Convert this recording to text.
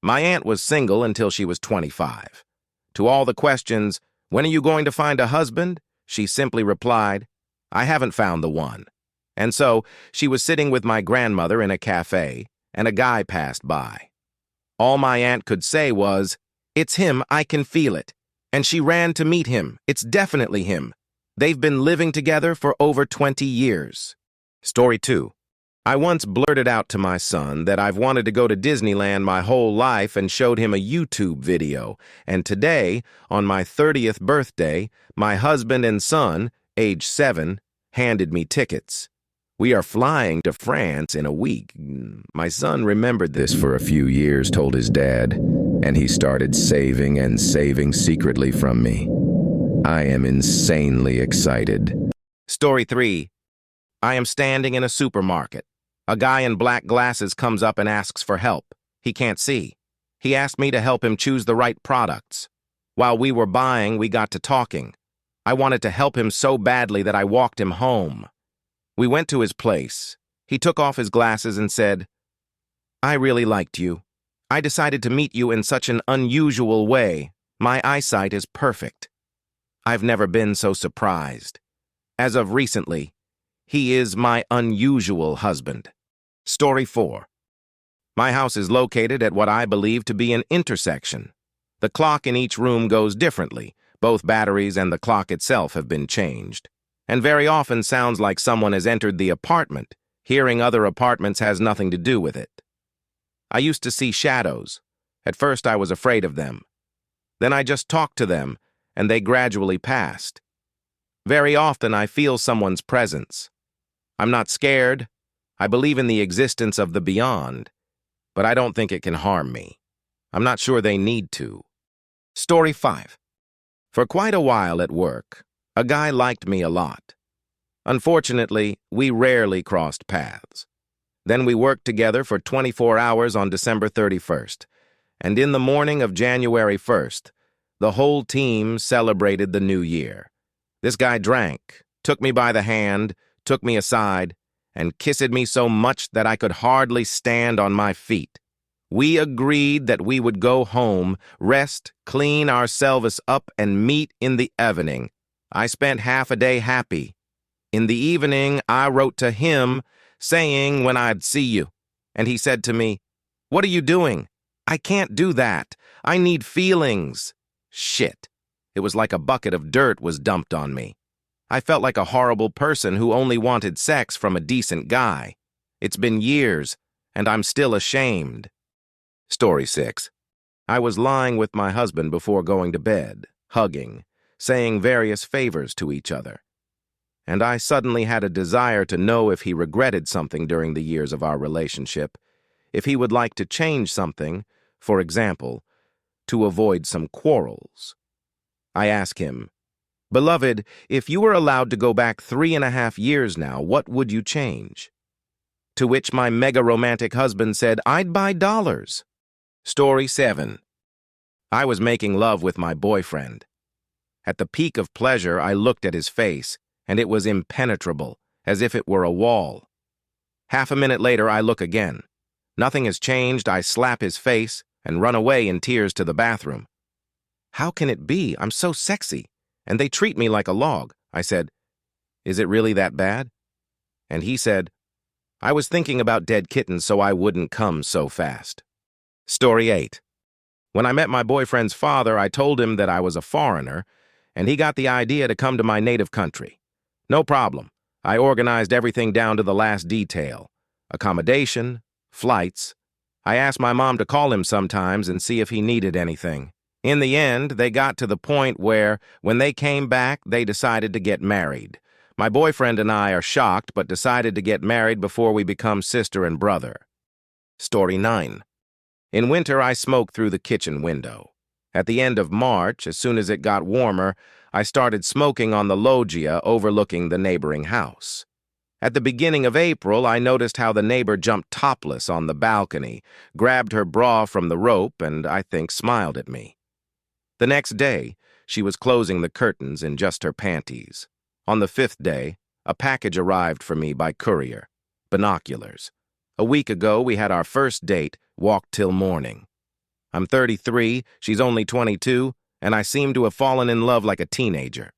My aunt was single until she was 25. To all the questions, "When are you going to find a husband?" she simply replied, "I haven't found the one." And so, she was sitting with my grandmother in a cafe, and a guy passed by. All my aunt could say was, "It's him, I can feel it." And she ran to meet him. It's definitely him. They've been living together for over 20 years. Story 2. I once blurted out to my son that I've wanted to go to Disneyland my whole life and showed him a YouTube video. And today, on my 30th birthday, my husband and son, age 7, handed me tickets. We are flying to France in a week. My son remembered this for a few years, told his dad, and he started saving and saving secretly from me. I am insanely excited. Story 3. I am standing in a supermarket. A guy in black glasses comes up and asks for help. He can't see. He asked me to help him choose the right products. While we were buying, we got to talking. I wanted to help him so badly that I walked him home. We went to his place. He took off his glasses and said, "I really liked you. I decided to meet you in such an unusual way. My eyesight is perfect." I've never been so surprised. As of recently, he is my unusual husband. Story 4. My house is located at what I believe to be an intersection. The clock in each room goes differently. Both batteries and the clock itself have been changed. And very often sounds like someone has entered the apartment. Hearing other apartments has nothing to do with it. I used to see shadows. At first I was afraid of them. Then I just talked to them, and they gradually passed. Very often I feel someone's presence. I'm not scared. I believe in the existence of the beyond, but I don't think it can harm me. I'm not sure they need to. Story 5. For quite a while at work, a guy liked me a lot. Unfortunately, we rarely crossed paths. Then we worked together for 24 hours on December 31st, and in the morning of January 1st, the whole team celebrated the new year. This guy drank, took me by the hand, took me aside, and kissed me so much that I could hardly stand on my feet. We agreed that we would go home, rest, clean ourselves up, and meet in the evening. I spent half a day happy. In the evening, I wrote to him, saying when I'd see you. And he said to me, "What are you doing? I can't do that. I need feelings." Shit. It was like a bucket of dirt was dumped on me. I felt like a horrible person who only wanted sex from a decent guy. It's been years, and I'm still ashamed. Story 6. I was lying with my husband before going to bed, hugging, saying various favors to each other. And I suddenly had a desire to know if he regretted something during the years of our relationship, if he would like to change something, for example, to avoid some quarrels. I asked him, "Beloved, if you were allowed to go back 3.5 years now, what would you change?" To which my mega-romantic husband said, "I'd buy dollars." Story 7. I was making love with my boyfriend. At the peak of pleasure, I looked at his face, and it was impenetrable, as if it were a wall. Half a minute later, I look again. Nothing has changed. I slap his face and run away in tears to the bathroom. How can it be? I'm so sexy, and they treat me like a log. I said, "Is it really that bad?" And he said, "I was thinking about dead kittens so I wouldn't come so fast." Story 8. When I met my boyfriend's father, I told him that I was a foreigner, and he got the idea to come to my native country. No problem. I organized everything down to the last detail. Accommodation, flights. I asked my mom to call him sometimes and see if he needed anything. In the end, they got to the point where, when they came back, they decided to get married. My boyfriend and I are shocked, but decided to get married before we become sister and brother. Story 9. In winter, I smoke through the kitchen window. At the end of March, as soon as it got warmer, I started smoking on the loggia overlooking the neighboring house. At the beginning of April, I noticed how the neighbor jumped topless on the balcony, grabbed her bra from the rope, and I think smiled at me. The next day, she was closing the curtains in just her panties. On the 5th day, a package arrived for me by courier. Binoculars. A week ago, we had our first date, walked till morning. I'm 33, she's only 22, and I seem to have fallen in love like a teenager.